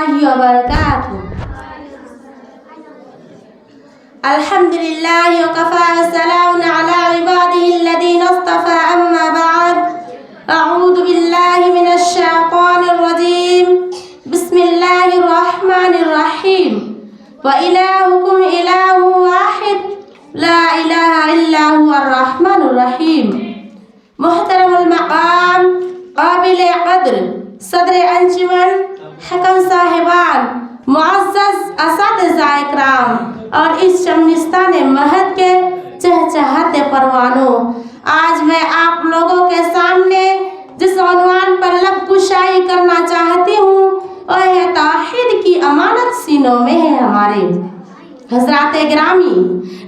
وبركاته. الحمد لله وكفى وسلام على عباده الذين اصطفى أما بعد. أعوذ بالله من الشيطان الرجيم. بسم الله الرحمن الرحيم. وإلهكم إله واحد لا إله إلا هو الرحمن الرحيم. محترم المقام قابل قدر صدر انجمن حکم صاحبان معزز اساتذہ اکرام اور اس شمنستان مہد کے چہچہاتے پروانوں، آج میں آپ لوگوں کے سامنے جس عنوان پر لب کشائی کرنا چاہتی ہوں وہ ہے توحید کی امانت سینوں میں ہے ہمارے. حضرات گرامی،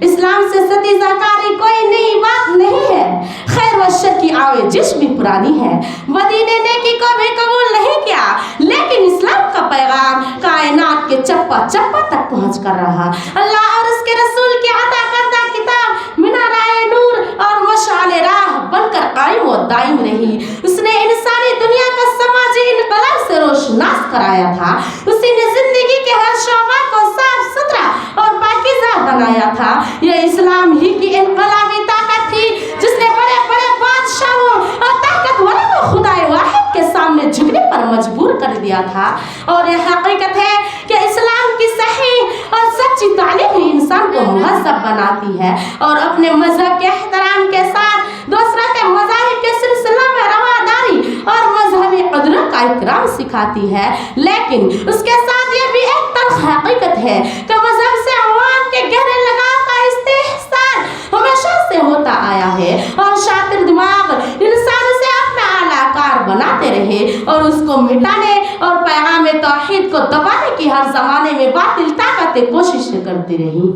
اسلام سے ستیزہ کاری کوئی نئی بات نہیں ہے. خیر و شر کی آویزش بھی پرانی ہے. بدی نے نیکی کو بھی قبول نہیں کیا، لیکن اسلام کا پیغام کائنات کے چپا چپا تک پہنچ کر رہا. اللہ اور اس کے رسول کی عطا کردہ کتاب منارۂ نور اور مشعل راہ بن کر قائم و دائم رہی. اس نے انسانی دنیا کا سماجی انقلاب سے روشناس کرایا تھا. اسی نے زندگی کے ہر شعبہ کو صاف ستھرا اور پاکیزہ بنایا تھا. یہ اسلام ہی کی انقلابی طاقت تھی جس نے بڑے بڑے بادشاہوں اور طاقتوروں کو خدائے واحد کے سامنے جھکنے پر مجبور کر دیا تھا. اور یہ حقیقت ہے کہ اسلام کی صحیح اور سچی تعلیم ہی انسان کو مہذب بناتی ہے اور اپنے مذہب کے احترام کے ساتھ دوسروں کے مذاہب کے سلسلہ میں رواداری اور مذہبی قدروں کا اکرام سکھاتی ہے. لیکن اس کے ساتھ یہ بھی ایک تلخ حقیقت ہے کہ مذہب سے عوام کے گہرے لگاؤ کا استحصال ہمیشہ سے ہوتا آیا ہے اور شاطر دماغ انسان سے اپنا اعلیٰ کار بناتے رہے اور اس کو مٹانے اور پیغام توحید کو دبانے کی ہر زمانے میں باطل طاقتیں کوششیں کرتی رہی.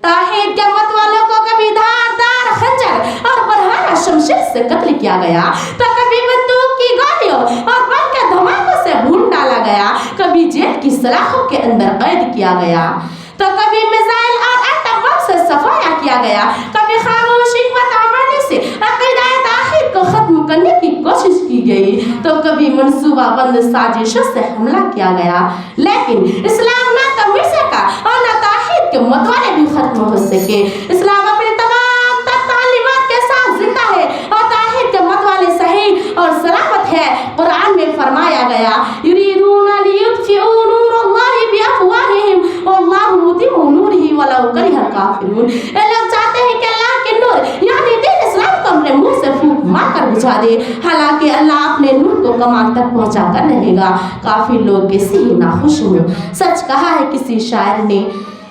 توحید کے مت والوں کو کبھی دھاردار خنجر اور برہنہ شمشیر سے قتل کیا گیا، تو کبھی بندوق کی گولیوں اور بم کے دھماکوں سے بھون ڈالا گیا، کبھی جیل کی سلاخوں کے اندر قید کیا گیا، تو کبھی میزائل اور ایٹم بم سے صفایا کیا گیا، کبھی خاموش حکمت عملی سے عقیدہ توحید کو ختم کرنے کی کوشش کی گئی، تو کبھی منصوبہ بند سازشوں سے حملہ کیا گیا. لیکن اسلام نہ تو مٹ سکا اور نہ توحید کے متوالے بھی ختم ہو سکے. اسلام اپنی تمام تعلیمات کے ساتھ زندہ ہے اور توحید کے متوالے صحیح اور سلامت ہے. قرآن میں فرمایا گیا یریدون لیطفئوا نور اللہ بافواہہم واللہ متم نورہ ولو کرہ الکافرون. یہ لوگ چاہتے ہیں کہ اللہ کے نور یعنی دین اسلام کو اپنے منہ سے پھونک مار کر بجھا دے، حالانکہ اللہ اپنے نور کو کمال تک پہنچا کر رہے گا. کافی لوگ کسی ناخوش ہوں. سچ کہا ہے کسی شاعر نے،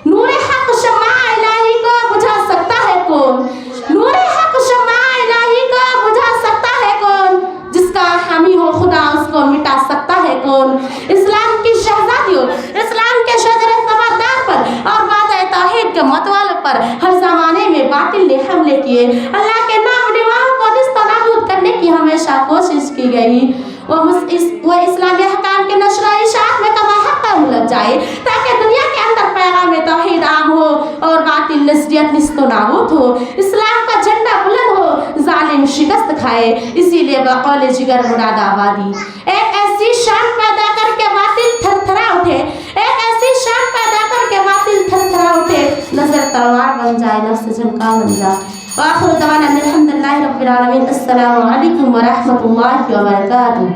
نور حق شمع الہی کو بجھا سکتا ہے کون؟ نور حق شمع الہی کو بجھا سکتا ہے کون؟ جس کا حامی ہو خدا اس کو مٹا سکتا ہے کون؟ اسلام کی شہزادیوں، اسلام کے شجر ثمردار پر اور وعدہ توحید کے متوالوں پر ہر زمانے میں باطل نے حملے کیے. اللہ کے نام نواؤں کو نیست و نابود کرنے کی ہمیشہ کوشش کی گئی. وہ اسلامی احکام کے نشر و اشاعت میں کما حق لگ جائے تاکہ دنیا کے اندر پیغام توحید عام ہو اور باطل نظریت نیست و نابود ہو، اسلام کا جھنڈا بلند ہو، ظالم شکست کھائے. اسی لیے بقول جگر مراد آبادی ایک ایسی شان پیدا کر کے باطل تھر تھرا اٹھے، ایک ایسی شان پیدا کر کے باطل تھر تھرا اٹھے، نظر تلوار بن جائے، نفس جھمکا بن جائے. وآخر دعوانا ان الحمد لله رب العالمين. السلام عليكم ورحمة الله وبركاته.